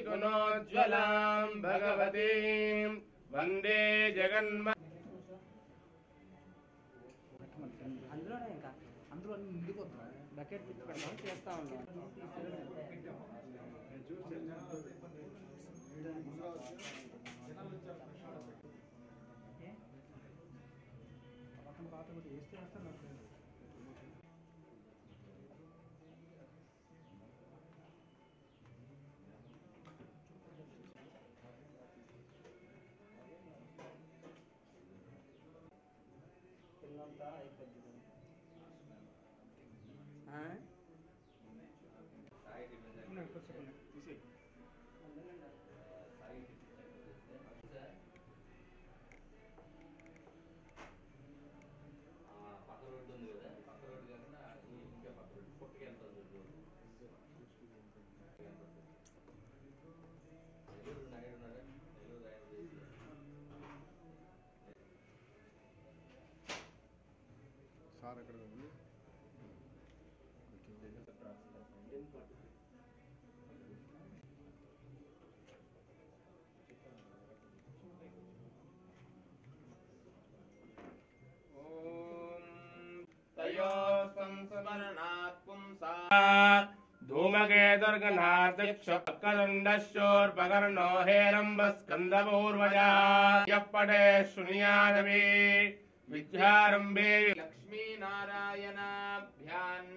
गुणोज्ज्वलां भगवतीं वंदे जगन्म धूमकेतुर्गणार्दक्षकदण्डश्चोर्पकर्णो हेरम्बस्कन्दपूर्वजा यः पठे शृणुयादपि विद्यारम्भे लक्ष्मीनारायणाभ्याम्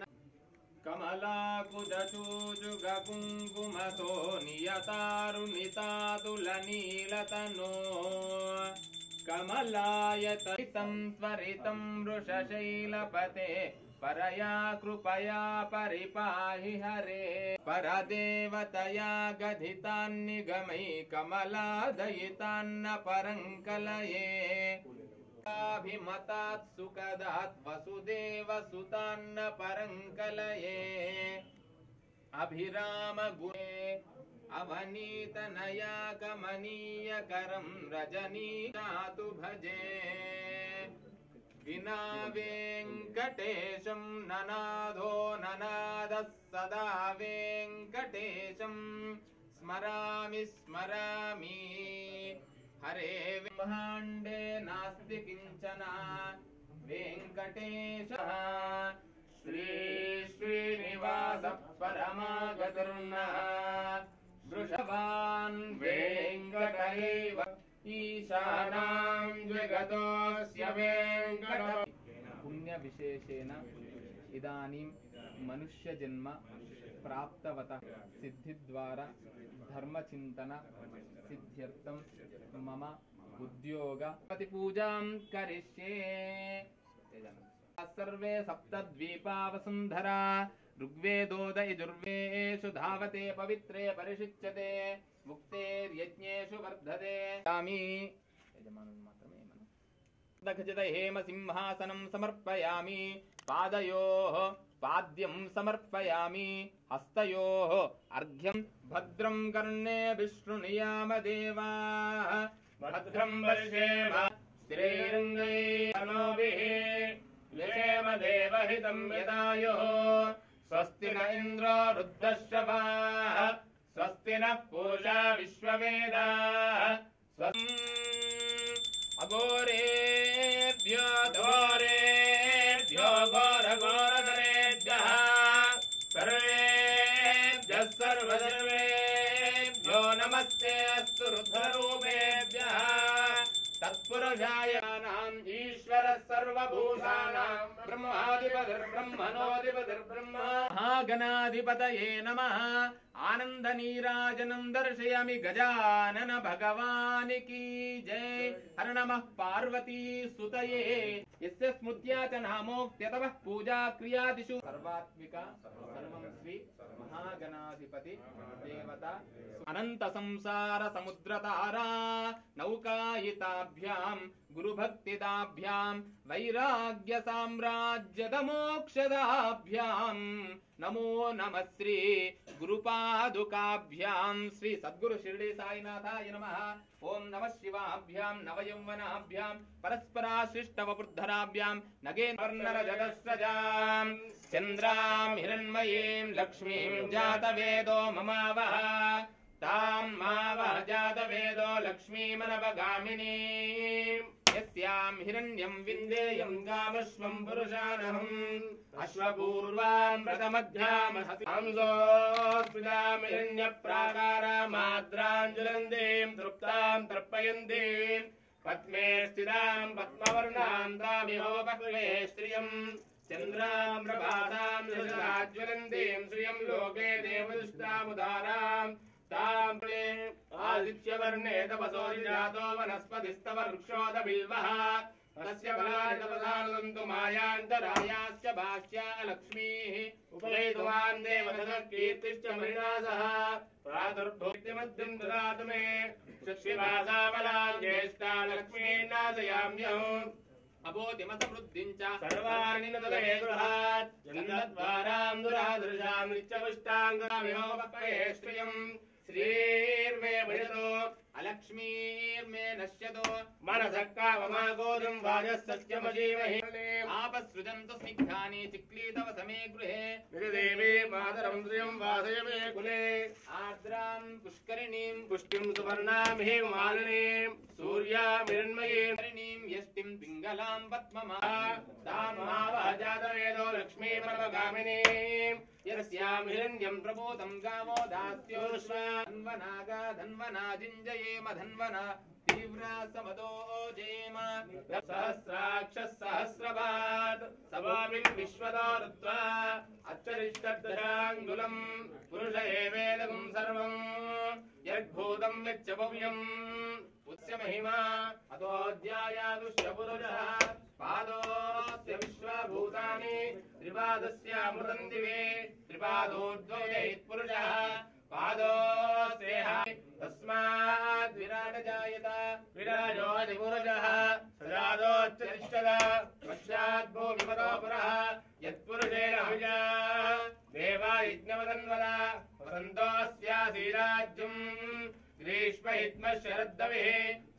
कमलाकुजचूजुगकुङ्कुमतो नियतारुणितातुलनीलतनो कमलायतरितं त्वरितं वृषशैलपते परया कृपया परिपाहि हरे परदेवतया गदितान्निगमै कमलादयितान्न परङ्कलये अभिमतात् सुखदात् वसुदेवसुतान्न परङ्कलये अभिराम गुणे अवनीतनया कमनीयकरं रजनीकातु भजे विना वेङ्कटेशं ननादो ननादः सदा वेङ्कटेशं स्मरामि स्मरामि हरे ब्रह्माण्डे नास्ति किञ्चन वेङ्कटेशः श्री श्रीनिवासः परमागतिर्नः वृषभान् वेङ्कटैव ईशानां जगतोऽस्य वेङ्कट पुण्य विशेषेण इदानीं मनुष्य जन्म प्राप्तवतः सिद्धिद्वारा धर्मचिन्तन सिद्ध्यर्थं मम उद्योग पूजां करिष्ये सर्वे सप्तद्वीपा वसुन्धरा ऋग्वेदोद यजुर्वेदेषु धावते पवित्रे परिशिच्यते मुक्तेर्यज्ञेषु वर्धते यामि दखचित हेम सिंहासनं समर्पयामि पादयोः पाद्यं समर्पयामि हस्तयोः अर्घ्यं भद्रं कर्णे विष्णुनियाम देवाः भद्रं पश्येम स्त्रीरङ्गैर्नोभिः यशेम देवहितं यदायुः स्वस्ति न इन्द्रो वृद्धश्रवाः स्वस्ति नः पूषा विश्ववेदाः अघोरेभ्यो घोरेभ्यो घोरघोरधरेभ्यः सर्वेभ्यः सर्वधर्मेभ्यो नमस्ते अस्तु रुद्ररूपेभ्यः तत्पुरुषायानाम् ईश्वरः सर्वभूतानां ब्रह्माधिपतिर्ब्रह्मणोऽधिपतिर्ब्रह्म महागणाधिपतये नमः आनन्दनीराजनं दर्शयामि गजानन भगवान् की जय हर नमः पार्वती सुतये यस्य स्मृत्या च नामोक्त्यतः पूजा क्रियादिषु सर्वात्मिका सर्वं श्री महागणाधिपति देवता अनंत संसार समुद्रतारा नौकायिताभ्यां गुरुभक्तिदाभ्यां वैराग्य साम्राज्यद मोक्षदाभ्यां नमो नमः श्री गुरुपादुकाभ्यां श्री सद्गुरु शिरडी साईनाथाय नमः ओम नमः शिवाभ्यां नवयौवनाभ्यां परस्पराश्लिष्टवपुर्धराभ्यां नगेन्द्रनरजतस्रजां चन्द्रां हिरण्मयीं लक्ष्मीं जातवेदो ममावः ता जातवेदो लक्ष्मीमनवगामिनी यस्यां हिरण्यं विन्देयं गामश्वं पुरुषानहम् अश्वपूर्वां व्रतमध्यामहंसोऽस्मितां हिरण्यप्राकारामाद्राञ्जुलन्दीं तृप्तां तर्पयन्तीं पद्मे स्थितां पद्मवर्णां तामिहोपक्वे श्रियं चन्द्रां प्रभातां दशराज्वलन्तीं श्रियं लोके देवदुष्टामुदारां तां आदित्यवर्णे तपसो जातो वनस्पतिस्तव वृक्षोदबिल्वः तस्य फलानि तपसानुदन्तु मायान्तरायाश्च भाष्या लक्ष्मीः उपवेदुमां देवदत्तकीर्तिश्च मृणासः प्रादुर्भूतिमद्यं ददातु मे चक्षुभासामलां ज्येष्ठा लक्ष्मीर्नाशयाम्यहम् अबोधिमसमृद्धिं च सर्वाणि नदले गृहात् चन्द्रद्वारां दुरादृशां नित्यपुष्टाङ्गामिहोपक्वये श्रियम् श्रीर्मे भजतो अलक्ष्मीर्मे नश्यतो मनसः काममागोदं वाजः सत्यमजीमहि आपसृजन्तु स्निग्धानि चिक्लीतव समे गृहे निजदेवी मातरं श्रियं वासय मे कुले आर्द्रां पुष्करिणीं पुष्टिं सुवर्णां हेममालिनीं सूर्यामिरण्मयीं यष्टिं पिङ्गलां पद्ममा तां महावः जातवेदो लक्ष्मीमनवगामिनीं यस्यां हिरण्यं प्रभूतं गावो दास्योष्वा धन्वनागा धन्वनाजिञ्जयेम धन्वना तीव्रा समदो जेम सहस्राक्षः सहस्रपात् सभामिन् विश्वतो ऋत्वा अच्चरिष्टदशाङ्गुलम् पुरुष एवेदं सर्वम् यद्भूतं यच्च भव्यम् पुस्य महिमा अतोऽध्यायादुष्य पुरुषः पादोऽस्य विश्वभूतानि त्रिपादस्यामृतं दिवे त्रिपादोद्वयेत् पुरुषः पादोऽस्तेह तस्माद् विराट जायत विराजोऽधिपुरुषः सजातोच्चरिष्टद पश्चात् भूमिपतो पुरः यत्पुरुषेण अभिजा देवा यज्ञवदन्वद वसन्तोऽस्यासीराज्यम् ग्रीष्महित्मः शरद्दविः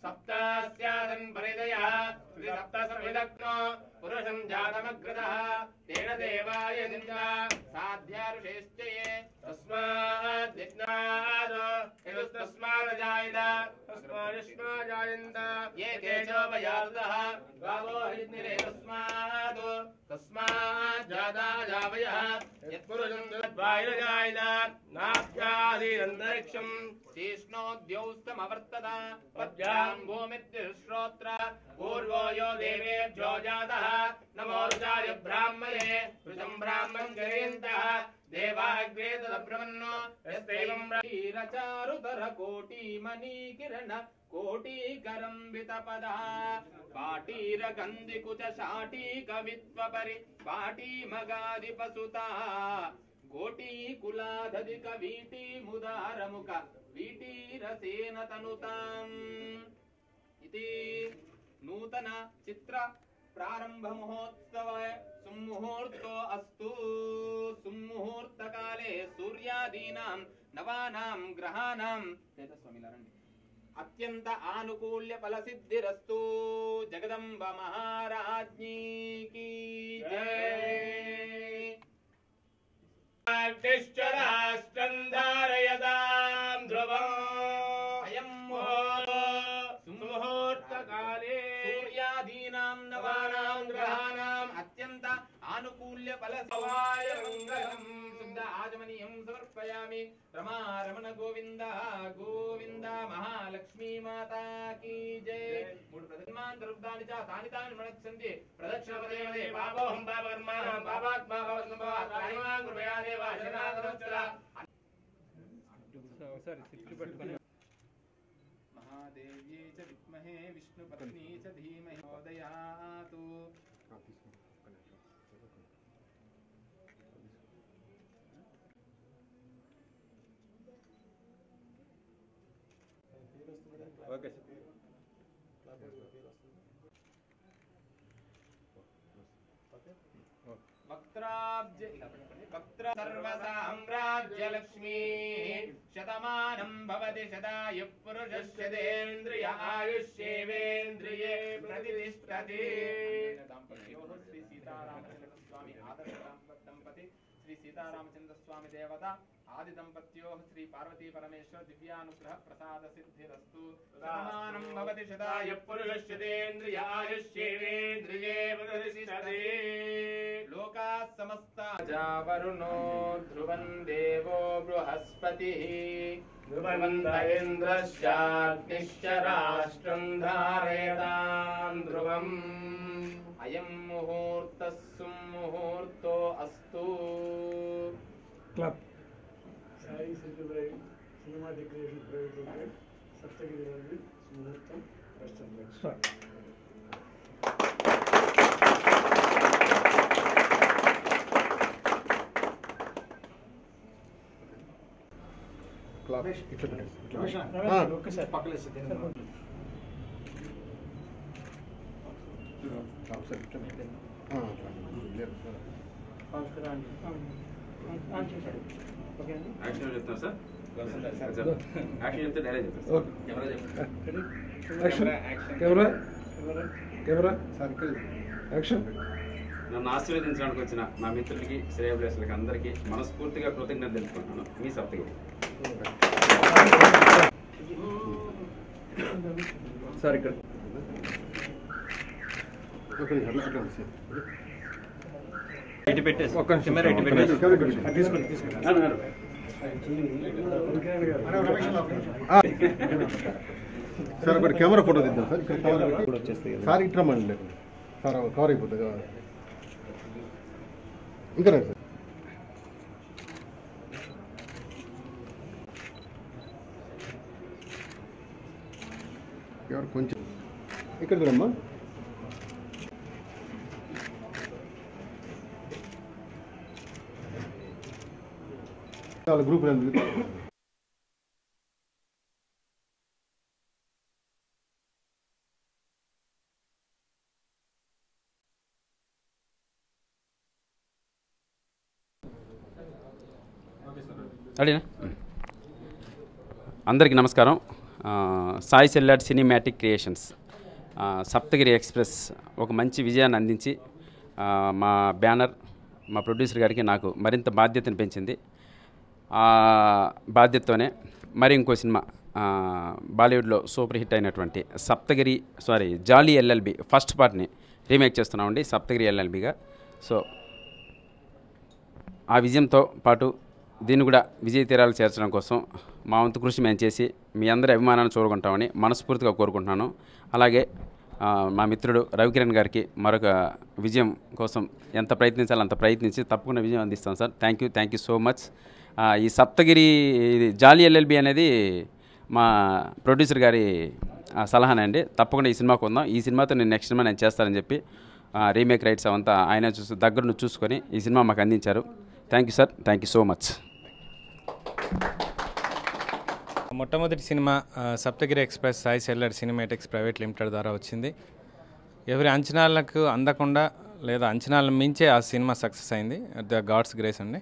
सप्तास्यादन् परिदयः त्रिसप्तसर्विदग्नो पुरुषं जातमग्रतः तेन देवाय निन्दा साध्यारुषेश्च ये तस्माद् यज्ञादस्मादजायत तस्मादिष्माजायन्त ये तेजोपयातः गावो हरिद्निरे तस्मात् जाता जावयः यत्पुरुषं तद्वायुरजायत नाभ्यासीदन्तरिक्षम् शीष्णोद्यौस्तमवर्तत पद्भ्यां भूमिर्श्रोत्र पूर्वो यो देवेभ्यो जातः नमोर्चाय ब्राह्मणे वृषं ब्राह्मणं जयन्तः देवाग्रे तदब्रह्मन्नो यस्तेवं रचारुतर कोटिमणिकिरण कोटिकरंबितपदा पाटीरगन्धिकुच शाटीकवित्वपरि पाटीमगादिपसुता कोटिकुलाधधिक वीटिमुदारमुख वीटिरसेन तनुताम् इति नूतन चित्र प्रारंभ महोत्सव सुमुहूर्तो अस्तु सुमुहूर्तकाले सूर्यादीनां नवानां ग्रहाणां अत्यंत आनुकूल्य फलसिद्धिरस्तु जगदम्ब महाराज्ञी की जय। राष्ट्रं धारयतां ध्रुवम् अयं सुमुहूर्तकाले सूर्यादीनां नवानां ग्रहाणाम् अत्यंत आनुकूल्य फलसवाय मंगलम् शुद्ध आचमनीयं समर्पयामि। रमारमण गोविंद गोविंद महालक्ष्मी माता की जय। मूड प्रदन्मान्तरुद्धानि च तानि तानि मनक्सन्ति प्रदक्षिणपदे पदे पापोऽहं पापकर्माणां पापात्मा भवसम्भवात् कायमां कृपया देव शरणागतवत्सला। महादेव्यै च विद्महे विष्णुपत्नी च धीमहि उदयातु। ओके वक्त्र सर्वसाम्राज्य लक्ष्मी शतमानं भवति शतायुः पुरुषस्य देन्द्रिय आयुष्येवेन्द्रिये प्रतिष्ठति। श्री सीतारामचन्द्र स्वामी आदर्श दंपति श्री सीतारामचंद्र स्वामी देवता आदि दंपत्योः श्री पार्वती परमेश्वर दिव्यानुग्रह प्रसाद सिद्धिरस्तु। शतमानं भवति शताय पुरुषश्चेन्द्रियायुष्येवेन्द्रिये प्रतिष्ठते। लोकाः समस्ता जावरुणो ध्रुवं देवो बृहस्पतिः ध्रुवन्त इन्द्रश्चाग्निश्च राष्ट्रं धारयतां ध्रुवम्। अयं मुहूर्तः सुमुहूर्तो अस्तु। Clap Sai cellular cinematic creation private limited Saptagiri मुहूर्तम स्टार्ट। क्लब యాక్షన్ చెప్తాను సార్. యాక్షన్ చెప్తే డైరెక్ట్ చెప్తాను సార్. Camera circle action. నన్ను ఆశీర్వదించడానికి వచ్చిన నా మిత్రులకి శ్రేయభిలాషులకి అందరికీ మనస్ఫూర్తిగా కృతజ్ఞత తెలుపుకుంటున్నాను. మీ సప్తగిరి. సార్ ఇక్కడ ఇటు పెట్టేసి సార్ ఒకటి కెమెరా ఫోటో తీద్దాం సార్. సార్ ఇటు రమ్మండి సార్, కవర్ అయిపోతుంది. ఇంకా రండి సార్. ఎవరు కొంచెం ఇక్కడ చూడమ్మా. గ్రూప్ అడినా అందరికీ నమస్కారం. Sai celluloid cinematic creations Saptagiri express ఒక మంచి విజయాన్ని అందించి మా బ్యానర్ మా ప్రొడ్యూసర్ గారికి నాకు మరింత బాధ్యతను పెంచింది. ఆ బాధ్యతతోనే మరి ఇంకో సినిమా బాలీవుడ్లో సూపర్ హిట్ అయినటువంటి జాలీ ఎల్ఎల్బి ఫస్ట్ పార్ట్ని రీమేక్ చేస్తున్నామండి సప్తగిరి ఎల్ఎల్బిగా. సో ఆ విజయంతో పాటు దీన్ని కూడా విజయ తీరాలు చేర్చడం కోసం మా వంతు కృషి మేము చేసి మీ అందరి అభిమానాన్ని చూరుకుంటామని మనస్ఫూర్తిగా కోరుకుంటున్నాను. అలాగే మా మిత్రుడు రవికిరణ్ గారికి మరొక విజయం కోసం ఎంత ప్రయత్నించాలో అంత ప్రయత్నించి తప్పకుండా విజయం అందిస్తాం sir. Thank you so much. ఈ సప్తగిరి జాలీ ఎల్ఎల్బి అనేది మా ప్రొడ్యూసర్ గారి సలహానే అండి. తప్పకుండా ఈ సినిమాకు ఉందాం, ఈ సినిమాతో నేను నెక్స్ట్ సినిమా నేను చేస్తానని చెప్పి రీమేక్ రైట్స్ అవంతా ఆయన దగ్గరను చూసుకొని ఈ సినిమా మాకు అందించారు. Thank you sir. Thank you so much. మొట్టమొదటి సినిమా Saptagiri express Sai celluloid cinematics private limited ద్వారా వచ్చింది. ఎవరి అంచనాలకు అందకుండా లేదా అంచనాలను మించే ఆ సినిమా సక్సెస్ అయింది. ద గాడ్స్ గ్రేస్ అండి.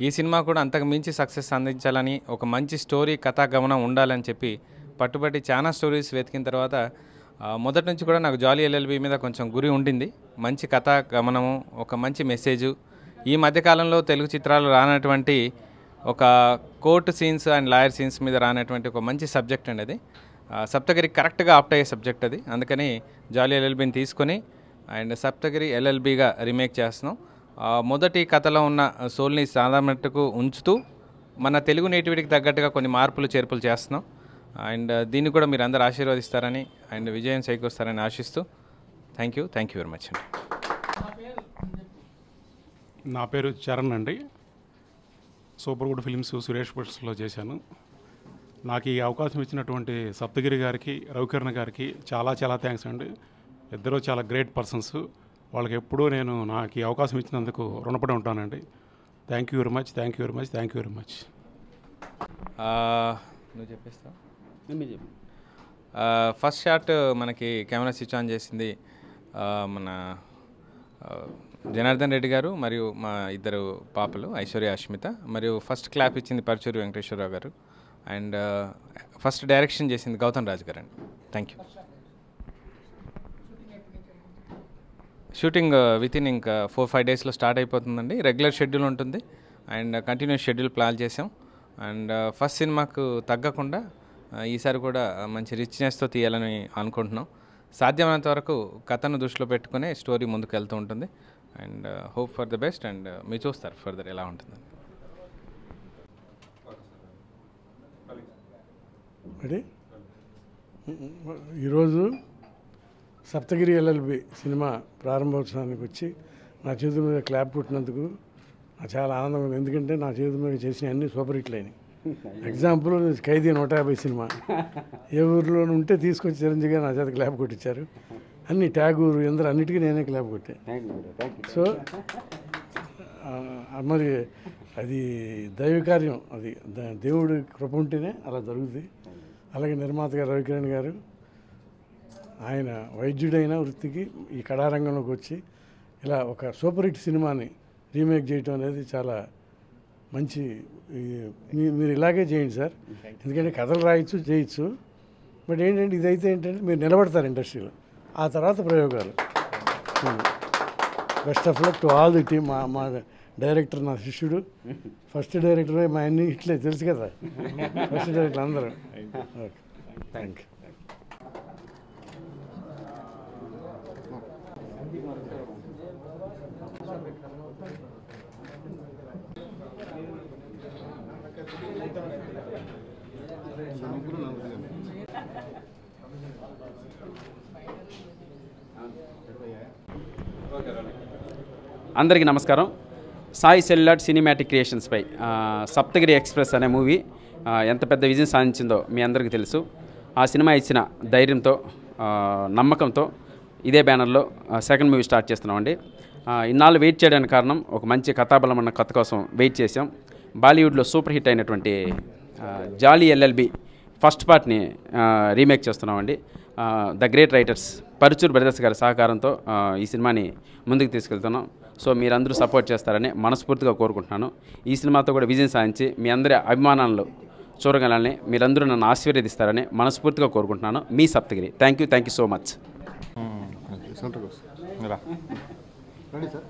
ఈ సినిమా కూడా అంతకు మించి సక్సెస్ అందించాలని, ఒక మంచి స్టోరీ కథా గమనం ఉండాలని చెప్పి పట్టుబట్టి చాలా స్టోరీస్ వెతికిన తర్వాత మొదటి నుంచి కూడా నాకు జాలీ ఎల్ఎల్బి మీద కొంచెం గురి ఉండింది. మంచి కథా గమనము, ఒక మంచి మెసేజు. ఈ మధ్యకాలంలో తెలుగు చిత్రాలు రానటువంటి ఒక court scenes and lawyer scenes మీద రానటువంటి ఒక మంచి సబ్జెక్ట్ అండి అది. సప్తగిరి కరెక్ట్గా ఆప్ట్ అయ్యే సబ్జెక్ట్ అది. అందుకని జాలీ ఎల్ఎల్బిని తీసుకొని అండ్ సప్తగిరి ఎల్ఎల్బిగా రీమేక్ చేస్తున్నాం. మొదటి కథలో ఉన్న సోల్ని సాధారణకు ఉంచుతూ మన తెలుగు నేటివిటీకి తగ్గట్టుగా కొన్ని మార్పులు చేర్పులు చేస్తున్నాం. అండ్ దీన్ని కూడా మీరు అందరూ ఆశీర్వదిస్తారని అండ్ విజయం చేకూరుస్తారని ఆశిస్తూ థ్యాంక్ యూ వెరీ మచ్ అండి. నా పేరు చరణ్ అండి. సూపర్ గుడ్ ఫిల్మ్స్ సురేష్ బుక్స్లో చేశాను. నాకు ఈ అవకాశం ఇచ్చినటువంటి సప్తగిరి గారికి, రవికిరణ్ గారికి చాలా థ్యాంక్స్ అండి. ఇద్దరూ చాలా గ్రేట్ పర్సన్స్. వాళ్ళకి ఎప్పుడూ నేను నాకు ఈ అవకాశం ఇచ్చినందుకు రుణపడి ఉంటానండి. Thank you very much. నువ్వు చెప్పేస్తావు. ఫస్ట్ షాట్ మనకి కెమెరా స్విచ్ ఆన్ చేసింది మన జనార్దన్ రెడ్డి గారు మరియు మా ఇద్దరు పాపలు ఐశ్వర్య అష్మిత, మరియు ఫస్ట్ క్లాప్ ఇచ్చింది పరుచూరి వెంకటేశ్వరరావు గారు, అండ్ ఫస్ట్ డైరెక్షన్ చేసింది గౌతమ్ రాజ్ గారు అండి. Thank you. షూటింగ్ వితిన్ ఇంకా 4-5 డేస్లో స్టార్ట్ అయిపోతుందండి. రెగ్యులర్ షెడ్యూల్ ఉంటుంది అండ్ కంటిన్యూస్ షెడ్యూల్ ప్లాన్ చేసాం. అండ్ ఫస్ట్ సినిమాకు తగ్గకుండా ఈసారి కూడా మంచి రిచ్నెస్తో తీయాలని అనుకుంటున్నాం. సాధ్యమైనంత వరకు కథను దృష్టిలో పెట్టుకునే స్టోరీ ముందుకు వెళ్తూ ఉంటుంది. And hope for the best. And మీరు చూస్తారు ఫర్దర్ ఎలా ఉంటుందని. మరి ఈరోజు సప్తగిరి ఎల్ఎల్బి సినిమా ప్రారంభోత్సవానికి వచ్చి నా చేతుల మీద క్లాప్ కొట్టినందుకు నాకు చాలా ఆనందంగా ఉంది. ఎందుకంటే నా చేతుల మీద చేసిన అన్ని సూపర్ హిట్లు అయినాయి. ఎగ్జాంపుల్ ఖైదీ 150 సినిమా ఏ ఊరిలో ఉంటే తీసుకొచ్చి చిరంజీవిగా నా చేత క్లాప్ కొట్టించారు. అన్ని ట్యాగూరు ఎందరూ అన్నిటికీ నేనే క్లాప్ కొట్టాను. సో మరి అది దైవ కార్యం, అది దేవుడి కృప ఉంటేనే అలా జరుగుతుంది. అలాగే నిర్మాత గారు రవికిరణ్ గారు, ఆయన వైద్యుడైన వృత్తికి ఈ కళారంగంలోకి వచ్చి ఇలా ఒక సూపర్ హిట్ సినిమాని రీమేక్ చేయటం అనేది చాలా మంచి. మీరు ఇలాగే చేయండి సార్, ఎందుకంటే కథలు రాయొచ్చు చేయొచ్చు, బట్ ఏంటంటే ఇదైతే ఏంటంటే మీరు నిలబడతారు ఇండస్ట్రీలో, ఆ తర్వాత ప్రయోగాలు. Best of luck to all the team. మా డైరెక్టర్ నా శిష్యుడు, ఫస్ట్ డైరెక్టరే మా అన్ని ఇట్లే తెలుసు కదా, ఫస్ట్ డైరెక్టర్ అందరూ. Okay, thank you. అందరికీ నమస్కారం. సాయి సెల్యులాయిడ్ సినిమాటిక్ క్రియేషన్స్పై సప్తగిరి ఎక్స్ప్రెస్ అనే మూవీ ఎంత పెద్ద విజయం సాధించిందో మీ అందరికీ తెలుసు. ఆ సినిమా ఇచ్చిన ధైర్యంతో, నమ్మకంతో ఇదే బ్యానర్లో సెకండ్ మూవీ స్టార్ట్ చేస్తున్నామండి. ఇన్నాళ్ళు వెయిట్ చేయడానికి కారణం ఒక మంచి కథాబలం అన్న కథ కోసం వెయిట్ చేసాం. బాలీవుడ్లో సూపర్ హిట్ అయినటువంటి జాలీ ఎల్ఎల్బి ఫస్ట్ పార్ట్ని రీమేక్ చేస్తున్నామండి. The great writers Paruchuru brothers గారి సహకారంతో ఈ సినిమాని ముందుకు తీసుకెళ్తున్నాం. సో మీరందరూ సపోర్ట్ చేస్తారని మనస్ఫూర్తిగా కోరుకుంటున్నాను. ఈ సినిమాతో కూడా విజయం సాధించి మీ అందరి అభిమానాలను చూడగలని, మీరందరూ నన్ను ఆశీర్వదిస్తారని మనస్ఫూర్తిగా కోరుకుంటున్నాను. మీ Saptagiri. Thank you so much. Ready sir.